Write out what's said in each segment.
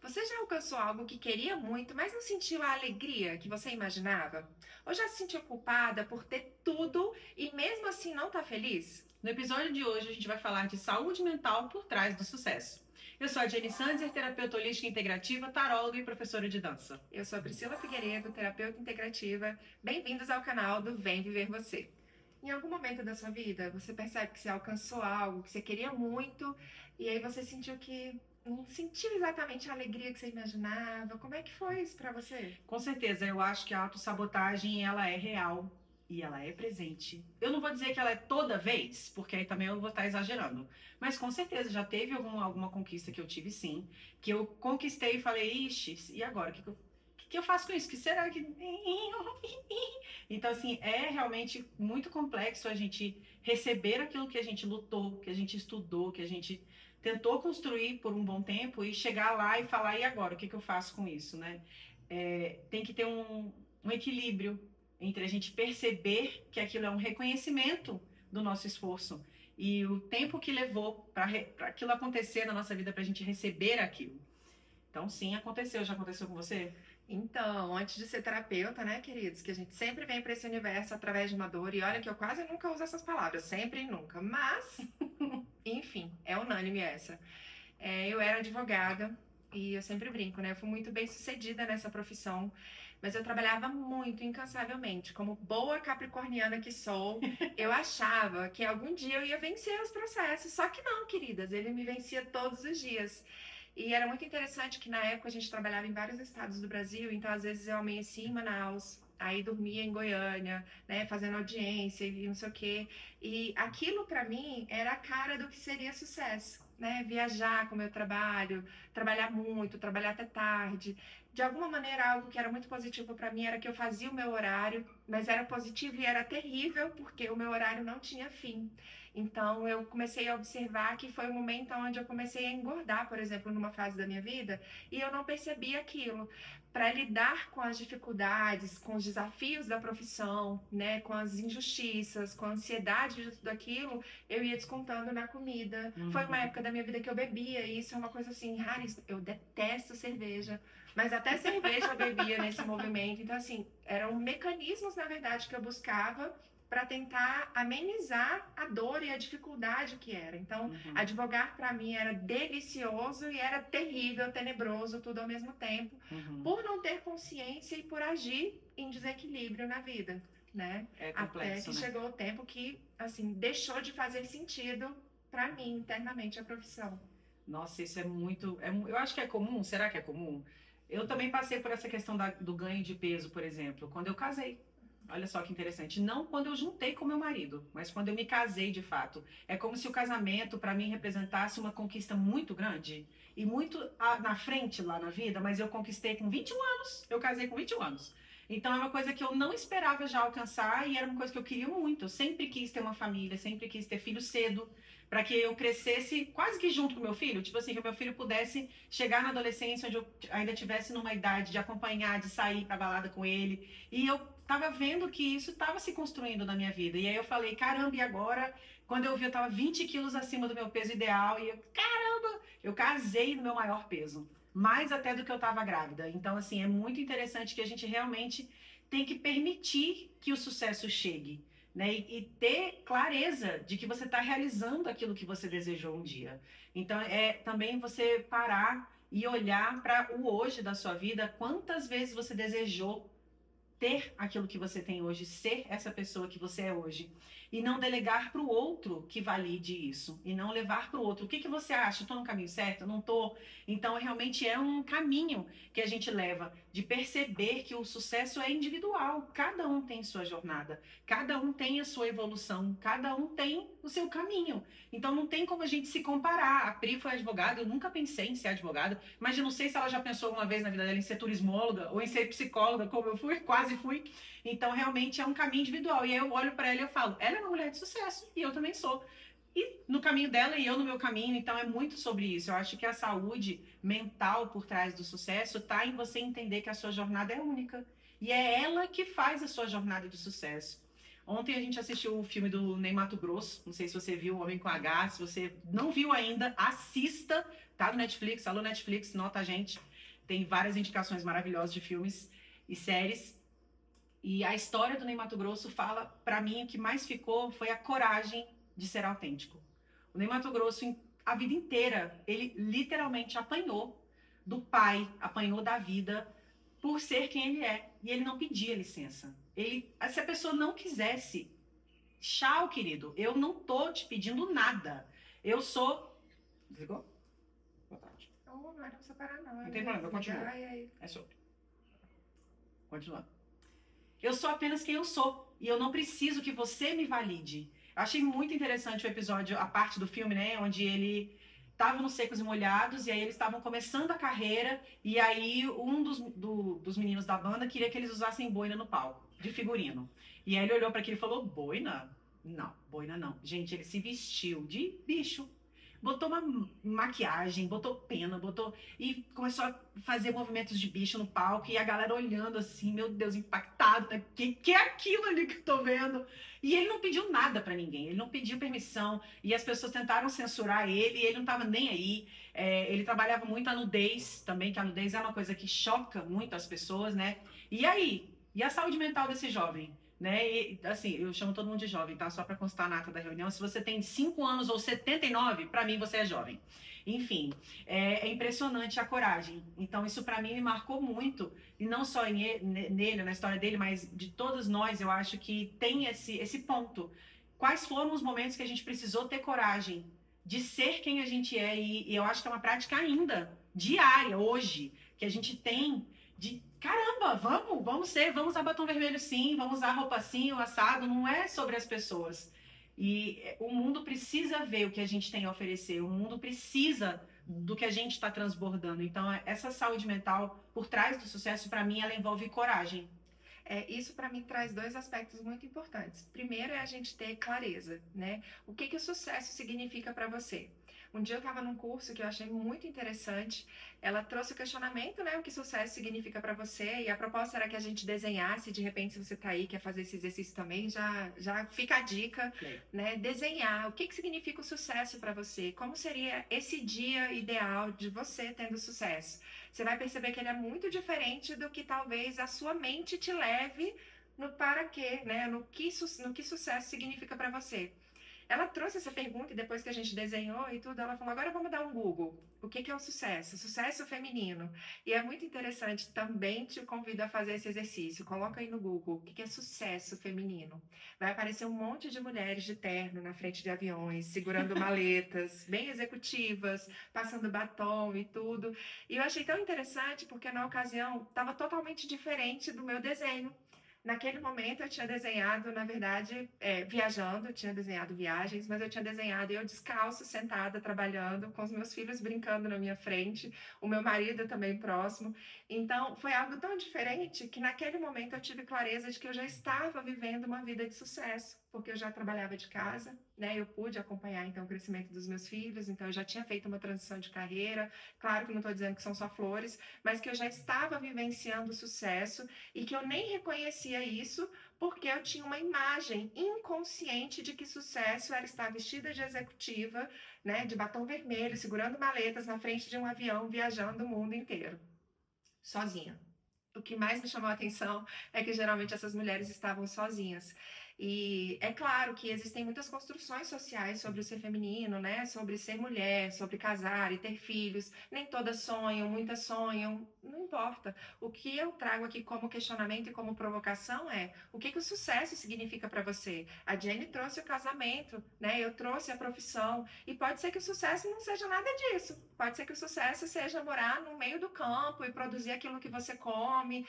Você já alcançou algo que queria muito, mas não sentiu a alegria que você imaginava? Ou já se sentiu culpada por ter tudo e mesmo assim não tá feliz? No episódio de hoje, a gente vai falar de saúde mental por trás do sucesso. Eu sou a Jenny Sanzer, terapeuta holística integrativa, taróloga e professora de dança. Eu sou a Priscila Figueiredo, terapeuta integrativa. Bem-vindos ao canal do Vem Viver Você. Em algum momento da sua vida, você percebe que você alcançou algo que você queria muito e aí você sentiu que não sentiu exatamente a alegria que você imaginava? Como é que foi isso pra você? Com certeza, eu acho que a autossabotagem, ela é real e ela é presente. Eu não vou dizer que ela é toda vez, porque aí também eu vou estar exagerando. Mas com certeza, já teve alguma conquista que eu tive sim, que eu conquistei e falei, ixi, e agora? O que eu faço com isso? Que será que... Então, assim, é realmente muito complexo a gente receber aquilo que a gente lutou, que a gente estudou, que a gente tentou construir por um bom tempo e chegar lá e falar, e agora? O que eu faço com isso, né? Tem que ter um equilíbrio entre a gente perceber que aquilo é um reconhecimento do nosso esforço e o tempo que levou para aquilo acontecer na nossa vida, para a gente receber aquilo. Então, sim, aconteceu. Já aconteceu com você? Então, antes de ser terapeuta, né, queridos, que a gente sempre vem para esse universo através de uma dor, e olha que eu quase nunca uso essas palavras, sempre e nunca, mas, enfim, é unânime essa. Eu era advogada e eu sempre brinco, né? Eu fui muito bem sucedida nessa profissão, mas eu trabalhava muito incansavelmente. Como boa capricorniana que sou, eu achava que algum dia eu ia vencer os processos. Só que não, queridas, ele me vencia todos os dias. E era muito interessante que na época a gente trabalhava em vários estados do Brasil, então às vezes eu amanhecia em Manaus, aí dormia em Goiânia, né, fazendo audiência e não sei o quê. E aquilo para mim era a cara do que seria sucesso. Né, viajar com o meu trabalho, trabalhar muito, trabalhar até tarde. De alguma maneira, algo que era muito positivo para mim era que eu fazia o meu horário, mas era positivo e era terrível porque o meu horário não tinha fim. Então, eu comecei a observar que foi o momento onde eu comecei a engordar, por exemplo, numa fase da minha vida, e eu não percebia aquilo. Para lidar com as dificuldades, com os desafios da profissão, né, com as injustiças, com a ansiedade de tudo aquilo, eu ia descontando na comida. Foi uma época da minha vida que eu bebia, e isso é uma coisa assim, raríssima. Eu detesto cerveja, mas até cerveja eu bebia nesse movimento. Então, assim, eram mecanismos, na verdade, que eu buscava para tentar amenizar a dor e a dificuldade que era. Então, advogar para mim era delicioso e era terrível, tenebroso, tudo ao mesmo tempo, por não ter consciência e por agir em desequilíbrio na vida, né? É Até complexo, que né? chegou o tempo que, assim, deixou de fazer sentido para mim internamente a profissão. Nossa, isso é muito. Eu acho que é comum. Será que é comum? Eu também passei por essa questão do ganho de peso, por exemplo, quando eu casei. Olha só que interessante. Não quando eu juntei com meu marido, mas quando eu me casei de fato. É como se o casamento, para mim, representasse uma conquista muito grande e muito na frente lá na vida, mas eu conquistei com 21 anos. Eu casei com 21 anos. Então é uma coisa que eu não esperava já alcançar e era uma coisa que eu queria muito. Eu sempre quis ter uma família, sempre quis ter filho cedo, para que eu crescesse quase que junto com meu filho. Tipo assim, que o meu filho pudesse chegar na adolescência, onde eu ainda tivesse numa idade de acompanhar, de sair pra balada com ele. E eu tava vendo que isso estava se construindo na minha vida. E aí eu falei, caramba, e agora? Quando eu vi, eu tava 20 quilos acima do meu peso ideal. E eu, caramba, eu casei no meu maior peso. Mais até do que eu tava grávida. Então, assim, é muito interessante que a gente realmente tem que permitir que o sucesso chegue. Né, e ter clareza de que você está realizando aquilo que você desejou um dia. Então, é também você parar e olhar para o hoje da sua vida, quantas vezes você desejou ter aquilo que você tem hoje, ser essa pessoa que você é hoje. E não delegar para o outro que valide isso. E não levar para o outro. O que você acha? Estou no caminho certo? Não estou? Então, realmente é um caminho que a gente leva de perceber que o sucesso é individual. Cada um tem sua jornada. Cada um tem a sua evolução. Cada um tem o seu caminho. Então, não tem como a gente se comparar. A Pri foi advogada. Eu nunca pensei em ser advogada. Mas eu não sei se ela já pensou alguma vez na vida dela em ser turismóloga ou em ser psicóloga, como eu fui. Quase fui. Então, realmente é um caminho individual. E aí eu olho para ela e eu falo, ela é uma mulher de sucesso e eu também sou. E no caminho dela e eu no meu caminho, então é muito sobre isso. Eu acho que a saúde mental por trás do sucesso está em você entender que a sua jornada é única. E é ela que faz a sua jornada de sucesso. Ontem a gente assistiu o filme do Ney Matogrosso, não sei se você viu, O Homem com H, se você não viu ainda, assista, tá no Netflix, alô Netflix, nota a gente. tem várias indicações maravilhosas de filmes e séries. E a história do Ney Matogrosso fala, pra mim, o que mais ficou foi a coragem de ser autêntico. O Ney Matogrosso, a vida inteira, ele literalmente apanhou do pai, apanhou da vida por ser quem ele é. E ele não pedia licença. Se a pessoa não quisesse, tchau, querido, eu não tô te pedindo nada. Eu sou... Desligou? Boa tarde. Não era pra separar, não. Não tem problema, eu continuo. É sobre. Continuando. Eu sou apenas quem eu sou. E eu não preciso que você me valide. Eu achei muito interessante o episódio, a parte do filme, né? Onde ele estava nos Secos e Molhados, e aí eles estavam começando a carreira, e aí um dos meninos da banda queria que eles usassem boina no palco, de figurino. E aí ele olhou para aquilo e falou, boina? Não, boina não. Gente, ele se vestiu de bicho. Botou uma maquiagem, botou pena, e começou a fazer movimentos de bicho no palco, e a galera olhando assim, meu Deus, impactado, né? Que é aquilo ali que eu tô vendo? E ele não pediu nada pra ninguém, ele não pediu permissão, e as pessoas tentaram censurar ele, e ele não tava nem aí. Ele trabalhava muito a nudez também, que a nudez é uma coisa que choca muito as pessoas, né? E aí? E a saúde mental desse jovem? Né? E, assim, eu chamo todo mundo de jovem, tá? Só para constar na ata da reunião. Se você tem 5 anos ou 79, para mim você é jovem. Enfim, é impressionante a coragem. Então, isso para mim me marcou muito. E não só nele, na história dele, mas de todos nós, eu acho que tem esse ponto. Quais foram os momentos que a gente precisou ter coragem de ser quem a gente é? E eu acho que é uma prática ainda diária, hoje, que a gente tem de caramba, vamos usar batom vermelho sim, vamos usar roupa assim, o assado, não é sobre as pessoas. E o mundo precisa ver o que a gente tem a oferecer, o mundo precisa do que a gente está transbordando. Então, essa saúde mental, por trás do sucesso, para mim, ela envolve coragem. Isso para mim traz 2 aspectos muito importantes. Primeiro é a gente ter clareza, né? O que o sucesso significa para você? Um dia eu estava num curso que eu achei muito interessante. Ela trouxe o questionamento, né? O que sucesso significa para você. E a proposta era que a gente desenhasse. De repente, se você está aí, quer fazer esse exercício também, já fica a dica, né? Desenhar. O que significa o sucesso para você? Como seria esse dia ideal de você tendo sucesso? Você vai perceber que ele é muito diferente do que talvez a sua mente te leve no para quê, né? No que sucesso significa para você. Ela trouxe essa pergunta e depois que a gente desenhou e tudo, ela falou, agora vamos dar um Google. O que é o sucesso? Sucesso feminino. E é muito interessante, também te convido a fazer esse exercício. Coloca aí no Google, o que é sucesso feminino? Vai aparecer um monte de mulheres de terno na frente de aviões, segurando maletas, bem executivas, passando batom e tudo. E eu achei tão interessante porque na ocasião estava totalmente diferente do meu desenho. Naquele momento eu tinha desenhado, na verdade, viajando, eu tinha desenhado viagens, mas eu tinha desenhado eu descalço, sentada, trabalhando, com os meus filhos brincando na minha frente, o meu marido também próximo. Então, foi algo tão diferente que naquele momento eu tive clareza de que eu já estava vivendo uma vida de sucesso, porque eu já trabalhava de casa, né? Eu pude acompanhar, então, o crescimento dos meus filhos, então eu já tinha feito uma transição de carreira. Claro que não estou dizendo que são só flores, mas que eu já estava vivenciando o sucesso e que eu nem reconhecia isso porque eu tinha uma imagem inconsciente de que sucesso era estar vestida de executiva, né, de batom vermelho, segurando maletas na frente de um avião, viajando o mundo inteiro, sozinha. O que mais me chamou a atenção é que geralmente essas mulheres estavam sozinhas. E é claro que existem muitas construções sociais sobre o ser feminino, né? Sobre ser mulher, sobre casar e ter filhos. Nem todas sonham, muitas sonham, não importa. O que eu trago aqui como questionamento e como provocação é o que o sucesso significa para você? A Jenny trouxe o casamento, né? Eu trouxe a profissão. E pode ser que o sucesso não seja nada disso. Pode ser que o sucesso seja morar no meio do campo e produzir aquilo que você come.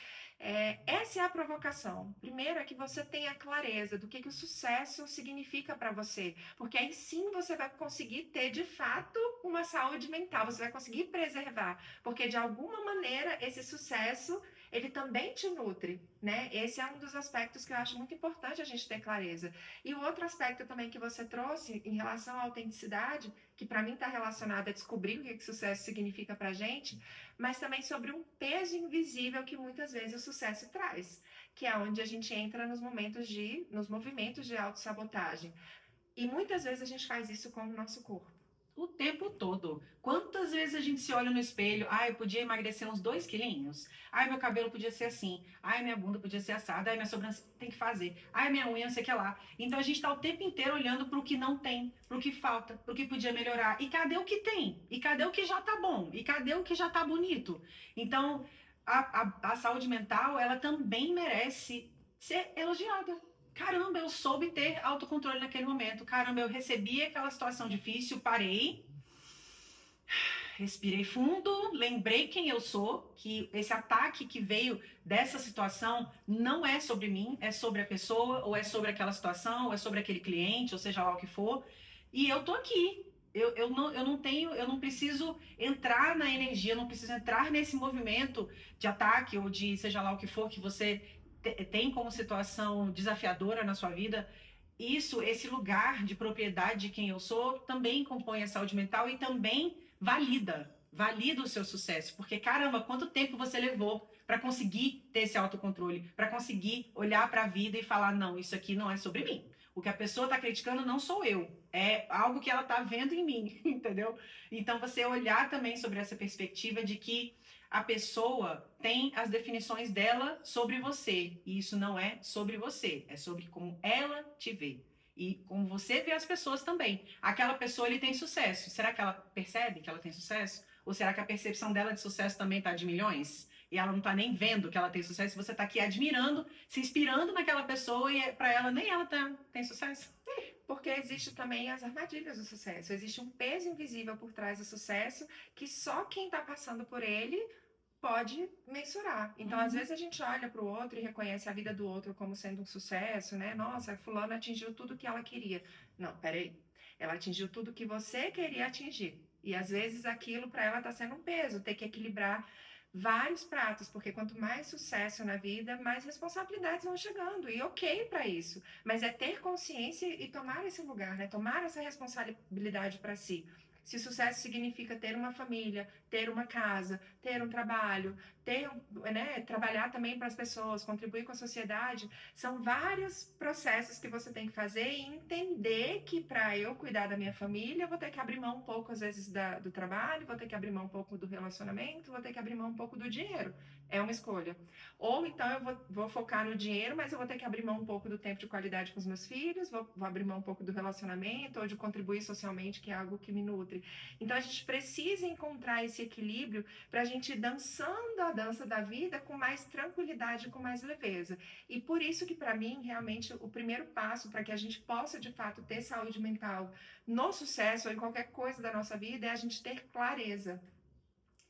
Essa é a provocação. Primeiro é que você tenha clareza do que o sucesso significa para você, porque aí sim você vai conseguir ter de fato uma saúde mental, você vai conseguir preservar, porque de alguma maneira esse sucesso ele também te nutre, né? Esse é um dos aspectos que eu acho muito importante a gente ter clareza. E o outro aspecto também que você trouxe em relação à autenticidade, que para mim está relacionado a descobrir o que sucesso significa para a gente, mas também sobre um peso invisível que muitas vezes o sucesso traz, que é onde a gente entra nos movimentos de autossabotagem. E muitas vezes a gente faz isso com o nosso corpo. O tempo todo. Quantas vezes a gente se olha no espelho? Eu podia emagrecer uns 2 quilinhos. Meu cabelo podia ser assim. Minha bunda podia ser assada. Minha sobrancelha tem que fazer. Minha unha, não sei o que lá. Então a gente tá o tempo inteiro olhando pro que não tem, pro que falta, pro que podia melhorar. E cadê o que tem? E cadê o que já tá bom? E cadê o que já tá bonito? Então, a saúde mental, ela também merece ser elogiada. Caramba, eu soube ter autocontrole naquele momento. Caramba, eu recebi aquela situação difícil, parei, respirei fundo, lembrei quem eu sou, que esse ataque que veio dessa situação não é sobre mim, é sobre a pessoa, ou é sobre aquela situação, ou é sobre aquele cliente, ou seja lá o que for. E eu tô aqui. Eu não preciso entrar na energia, eu não preciso entrar nesse movimento de ataque ou de seja lá o que for que você tem como situação desafiadora na sua vida. Esse lugar de propriedade de quem eu sou, também compõe a saúde mental e também valida o seu sucesso. Porque, caramba, quanto tempo você levou para conseguir ter esse autocontrole, para conseguir olhar para a vida e falar, não, isso aqui não é sobre mim. O que a pessoa está criticando não sou eu, é algo que ela está vendo em mim, entendeu? Então, você olhar também sobre essa perspectiva de que a pessoa tem as definições dela sobre você, e isso não é sobre você, é sobre como ela te vê. E como você vê as pessoas também. Aquela pessoa, ele tem sucesso. Será que ela percebe que ela tem sucesso? Ou será que a percepção dela de sucesso também está de milhões? E ela não está nem vendo que ela tem sucesso, você está aqui admirando, se inspirando naquela pessoa e para ela nem ela tem sucesso. Porque existe também as armadilhas do sucesso. Existe um peso invisível por trás do sucesso que só quem está passando por ele pode mensurar. Então, às vezes a gente olha para o outro e reconhece a vida do outro como sendo um sucesso, né? Nossa, fulana atingiu tudo que ela queria. Não, peraí. Ela atingiu tudo que você queria atingir. E às vezes aquilo para ela está sendo um peso, ter que equilibrar vários pratos, porque quanto mais sucesso na vida, mais responsabilidades vão chegando. E ok para isso. Mas é ter consciência e tomar esse lugar, né? Tomar essa responsabilidade para si. Se sucesso significa ter uma família, ter uma casa, ter um trabalho, trabalhar também para as pessoas, contribuir com a sociedade, são vários processos que você tem que fazer e entender que para eu cuidar da minha família, eu vou ter que abrir mão um pouco, às vezes, do trabalho, vou ter que abrir mão um pouco do relacionamento, vou ter que abrir mão um pouco do dinheiro. É uma escolha. Ou então eu vou focar no dinheiro, mas eu vou ter que abrir mão um pouco do tempo de qualidade com os meus filhos, vou abrir mão um pouco do relacionamento ou de contribuir socialmente, que é algo que me nutre. Então a gente precisa encontrar esse equilíbrio para a gente ir dançando a dança da vida com mais tranquilidade, com mais leveza. E por isso que para mim, realmente, o primeiro passo para que a gente possa de fato ter saúde mental no sucesso ou em qualquer coisa da nossa vida é a gente ter clareza,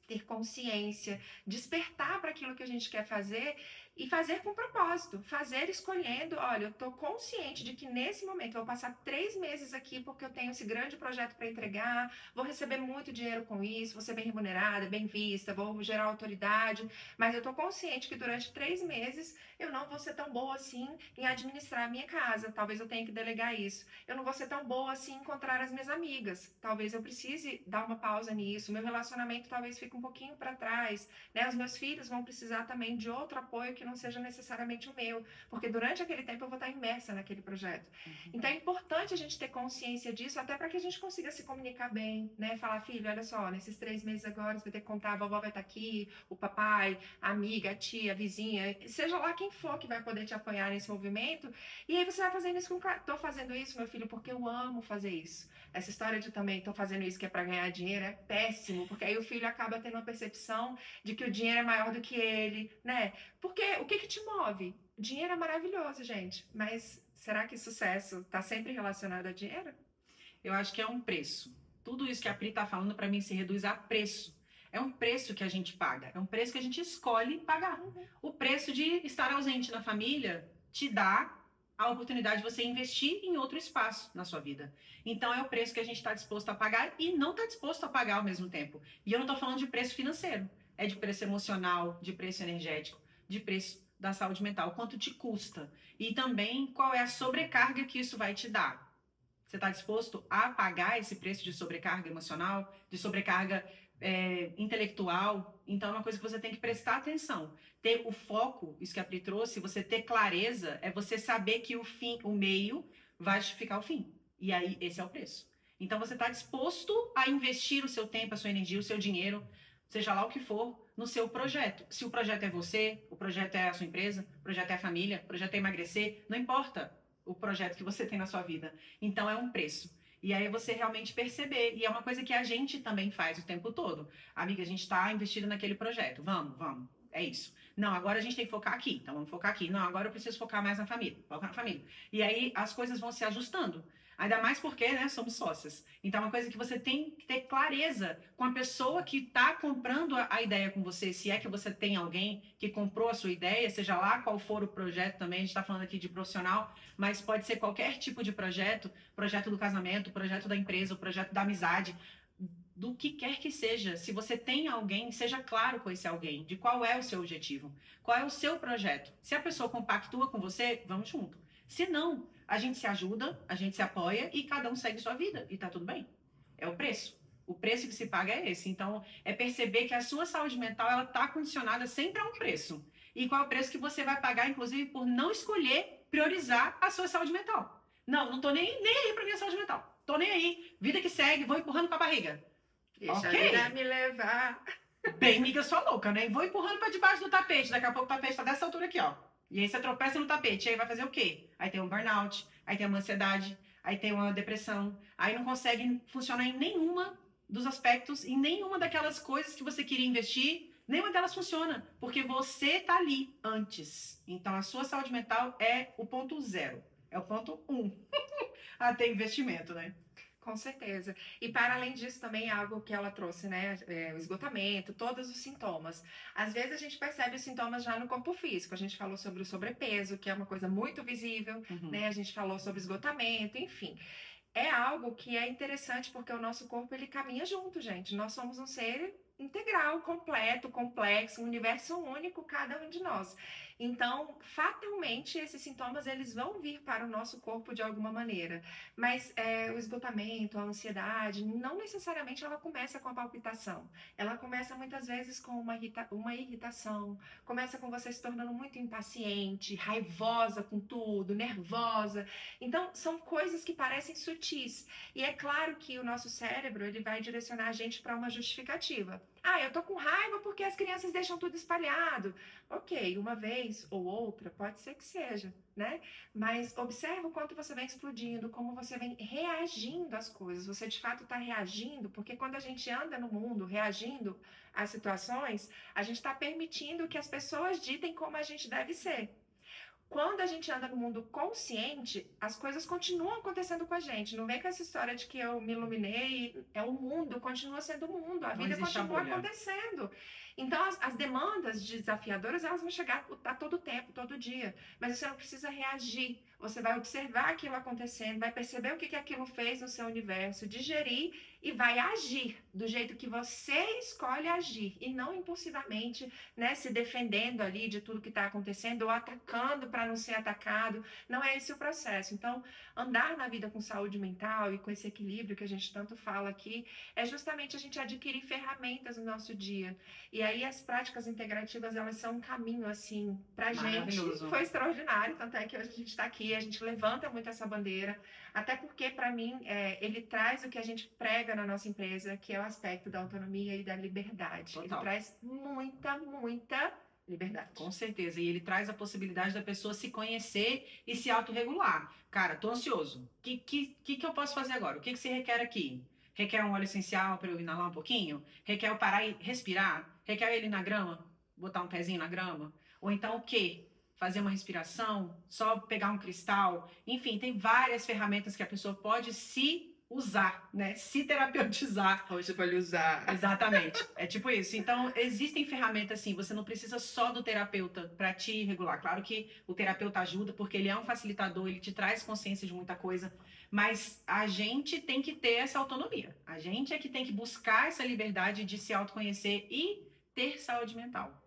ter consciência, despertar para aquilo que a gente quer fazer e fazer com propósito, fazer escolhendo, olha, eu estou consciente de que nesse momento eu vou passar 3 meses aqui porque eu tenho esse grande projeto para entregar, vou receber muito dinheiro com isso, vou ser bem remunerada, bem vista, vou gerar autoridade, mas eu estou consciente que durante 3 meses eu não vou ser tão boa assim em administrar a minha casa, talvez eu tenha que delegar isso, eu não vou ser tão boa assim em encontrar as minhas amigas, talvez eu precise dar uma pausa nisso, meu relacionamento talvez fique um pouquinho para trás, né? Os meus filhos vão precisar também de outro apoio que não seja necessariamente o meu, porque durante aquele tempo eu vou estar imersa naquele projeto. Então é importante a gente ter consciência disso, até para que a gente consiga se comunicar bem, né? Falar, filho, olha só, nesses 3 meses agora você vai ter que contar, a vovó vai estar aqui, o papai, a amiga, a tia, a vizinha, seja lá quem for que vai poder te apoiar nesse movimento, e aí você vai fazendo isso com claro. Tô fazendo isso, meu filho, porque eu amo fazer isso. Essa história de também tô fazendo isso que é para ganhar dinheiro é péssimo, porque aí o filho acaba tendo uma percepção de que o dinheiro é maior do que ele, né? Porque o que te move? Dinheiro é maravilhoso, gente, mas será que sucesso está sempre relacionado a dinheiro? Eu acho que é um preço. Tudo isso que a Pri está falando para mim se reduz a preço. É um preço que a gente paga, é um preço que a gente escolhe pagar. O preço de estar ausente na família te dá a oportunidade de você investir em outro espaço na sua vida. Então é o preço que a gente está disposto a pagar e não está disposto a pagar ao mesmo tempo. E eu não estou falando de preço financeiro, é de preço emocional, de preço energético, de preço da saúde mental, quanto te custa. E também qual é a sobrecarga que isso vai te dar. Você está disposto a pagar esse preço de sobrecarga emocional, de sobrecarga intelectual? Então é uma coisa que você tem que prestar atenção. Ter o foco, isso que a Pri trouxe, você ter clareza, é você saber que o meio vai justificar o fim. E aí, esse é o preço. Então você está disposto a investir o seu tempo, a sua energia, o seu dinheiro, seja lá o que for, no seu projeto. Se o projeto é você, o projeto é a sua empresa, o projeto é a família, o projeto é emagrecer, não importa o projeto que você tem na sua vida. Então é um preço. E aí você realmente perceber. E é uma coisa que a gente também faz o tempo todo. Amiga, a gente está investido naquele projeto. Vamos. É isso. Não, agora a gente tem que focar aqui. Então vamos focar aqui. Não, agora eu preciso focar mais na família. Foca na família. E aí as coisas vão se ajustando. Ainda mais porque, né, somos sócias. Então é uma coisa que você tem que ter clareza com a pessoa que está comprando a ideia com você. Se é que você tem alguém que comprou a sua ideia, seja lá qual for o projeto também. A gente está falando aqui de profissional, mas pode ser qualquer tipo de projeto. Projeto do casamento, projeto da empresa, o projeto da amizade, do que quer que seja. Se você tem alguém, seja claro com esse alguém, de qual é o seu objetivo, qual é o seu projeto. Se a pessoa compactua com você, vamos junto. Se não, a gente se ajuda, a gente se apoia e cada um segue sua vida e tá tudo bem. É o preço. O preço que se paga é esse. Então, é perceber que a sua saúde mental, ela tá condicionada sempre a um preço. E qual é o preço que você vai pagar, inclusive, por não escolher priorizar a sua saúde mental. Não tô nem aí pra minha saúde mental. Tô nem aí. Vida que segue, vou empurrando com a barriga. Deixa a vida me levar. Bem, miga, sua louca, né? E vou empurrando pra debaixo do tapete. Daqui a pouco o tapete tá dessa altura aqui, ó. E aí você tropeça no tapete. E aí vai fazer o quê? Aí tem um burnout, aí tem uma ansiedade, aí tem uma depressão. Aí não consegue funcionar em nenhuma dos aspectos, em nenhuma daquelas coisas que você queria investir. Nenhuma delas funciona, porque você tá ali antes. Então a sua saúde mental é o ponto 0. É o ponto 1 a ter investimento, né? Com certeza. E para além disso também algo que ela trouxe, né? O esgotamento, todos os sintomas. Às vezes a gente percebe os sintomas já no corpo físico. A gente falou sobre o sobrepeso, que é uma coisa muito visível, né? A gente falou sobre esgotamento, enfim. É algo que é interessante porque o nosso corpo ele caminha junto, gente. Nós somos um ser integral, completo, complexo, um universo único, cada um de nós. Então, fatalmente, esses sintomas eles vão vir para o nosso corpo de alguma maneira. Mas o esgotamento, a ansiedade, não necessariamente ela começa com a palpitação. Ela começa muitas vezes com uma irritação, começa com você se tornando muito impaciente, raivosa com tudo, nervosa. Então, são coisas que parecem sutis. E é claro que o nosso cérebro ele vai direcionar a gente para uma justificativa. Eu tô com raiva porque as crianças deixam tudo espalhado. Ok, uma vez ou outra, pode ser que seja, né? Mas observa o quanto você vem explodindo, como você vem reagindo às coisas. Você de fato está reagindo, porque quando a gente anda no mundo reagindo às situações, a gente está permitindo que as pessoas ditem como a gente deve ser. Quando a gente anda no mundo consciente, as coisas continuam acontecendo com a gente. Não vem com essa história de que eu me iluminei, o mundo, continua sendo o mundo, a vida continua acontecendo. Então, as demandas desafiadoras, elas vão chegar a todo tempo, todo dia. Mas você não precisa reagir. Você vai observar aquilo acontecendo, vai perceber o que aquilo fez no seu universo, digerir e vai agir do jeito que você escolhe agir. E não impulsivamente, né, se defendendo ali de tudo que está acontecendo ou atacando para não ser atacado. Não é esse o processo. Então, andar na vida com saúde mental e com esse equilíbrio que a gente tanto fala aqui, é justamente a gente adquirir ferramentas no nosso dia. E aí as práticas integrativas, elas são um caminho, assim, pra gente. Foi extraordinário, tanto é que hoje a gente está aqui, a gente levanta muito essa bandeira, até porque, para mim, ele traz o que a gente prega na nossa empresa, que é o aspecto da autonomia e da liberdade. Total. Ele traz muita liberdade. Com certeza. E ele traz a possibilidade da pessoa se conhecer e se autorregular. Cara, tô ansioso. O que eu posso fazer agora? O que se requer aqui? Requer um óleo essencial para eu inalar um pouquinho? Requer eu parar e respirar? Requer ele na grama? Botar um pezinho na grama? Ou então o quê? Fazer uma respiração? Só pegar um cristal? Enfim, tem várias ferramentas que a pessoa pode se usar, né? Se terapeutizar. Hoje eu vou lhe usar. Exatamente. É tipo isso. Então, existem ferramentas assim, você não precisa só do terapeuta para te regular. Claro que o terapeuta ajuda, porque ele é um facilitador, ele te traz consciência de muita coisa, mas a gente tem que ter essa autonomia. A gente é que tem que buscar essa liberdade de se autoconhecer e ter saúde mental.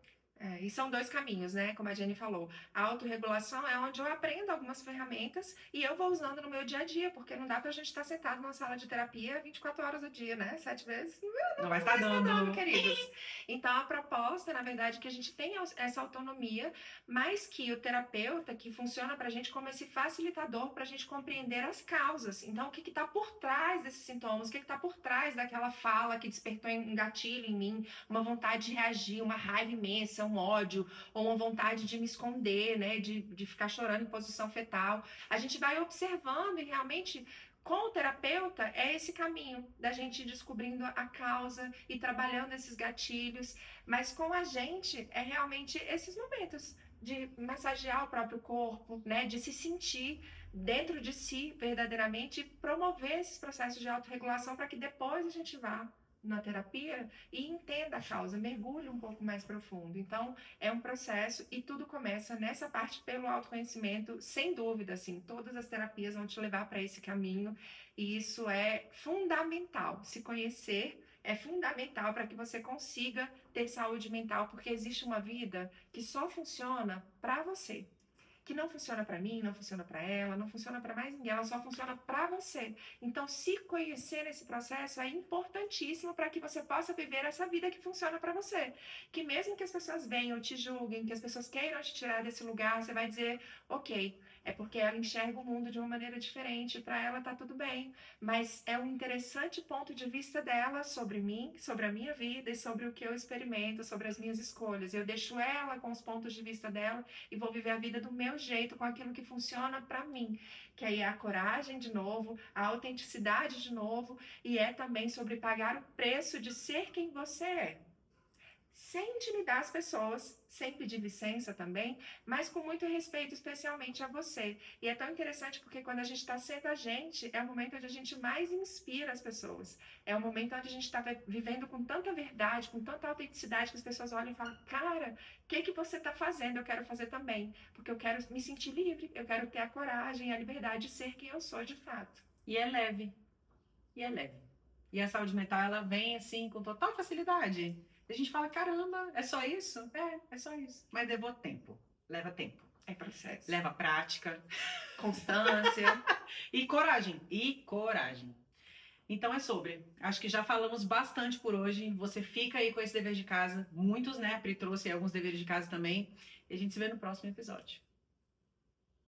E são dois caminhos, né? Como a Jenny falou. A autorregulação é onde eu aprendo algumas ferramentas e eu vou usando no meu dia a dia, porque não dá pra gente estar sentado numa sala de terapia 24 horas do dia, né? 7 vezes. Não vai estar Não, dando. queridos. Então, a proposta, na verdade, é que a gente tenha essa autonomia, mas que o terapeuta, que funciona pra gente como esse facilitador pra gente compreender as causas. Então, o que está por trás desses sintomas? O que está por trás daquela fala que despertou um gatilho em mim, uma vontade de reagir, uma raiva imensa, um ódio, ou uma vontade de me esconder, né? De ficar chorando em posição fetal. A gente vai observando e realmente com o terapeuta é esse caminho da gente ir descobrindo a causa e trabalhando esses gatilhos, mas com a gente é realmente esses momentos de massagear o próprio corpo, né, de se sentir dentro de si verdadeiramente, promover esses processos de autorregulação para que depois a gente vá na terapia e entenda a causa, mergulhe um pouco mais profundo. Então, é um processo e tudo começa nessa parte pelo autoconhecimento, sem dúvida, assim, todas as terapias vão te levar para esse caminho e isso é fundamental. Se conhecer é fundamental para que você consiga ter saúde mental, porque existe uma vida que só funciona para você. Que não funciona para mim, não funciona para ela, não funciona para mais ninguém, ela só funciona para você. Então, se conhecer nesse processo é importantíssimo para que você possa viver essa vida que funciona para você. Que mesmo que as pessoas venham, te julguem, que as pessoas queiram te tirar desse lugar, você vai dizer, ok, é porque ela enxerga o mundo de uma maneira diferente, para ela tá tudo bem. Mas é um interessante ponto de vista dela sobre mim, sobre a minha vida e sobre o que eu experimento, sobre as minhas escolhas. Eu deixo ela com os pontos de vista dela e vou viver a vida do meu jeito, com aquilo que funciona para mim. Que aí é a coragem de novo, a autenticidade de novo, e é também sobre pagar o preço de ser quem você é. Sem intimidar as pessoas, sem pedir licença também, mas com muito respeito, especialmente a você. E é tão interessante porque quando a gente está sendo a gente, é o momento onde a gente mais inspira as pessoas. É o momento onde a gente está vivendo com tanta verdade, com tanta autenticidade, que as pessoas olham e falam, cara, o que você está fazendo? Eu quero fazer também. Porque eu quero me sentir livre, eu quero ter a coragem, a liberdade de ser quem eu sou de fato. E é leve. E é leve. E a saúde mental, ela vem assim com total facilidade. A gente fala, caramba, é só isso? É só isso. Mas levou tempo. Leva tempo. É processo. Leva prática. Constância. E coragem. E coragem. Então é sobre. Acho que já falamos bastante por hoje. Você fica aí com esse dever de casa. Muitos, né? A Pri trouxe alguns deveres de casa também. E a gente se vê no próximo episódio.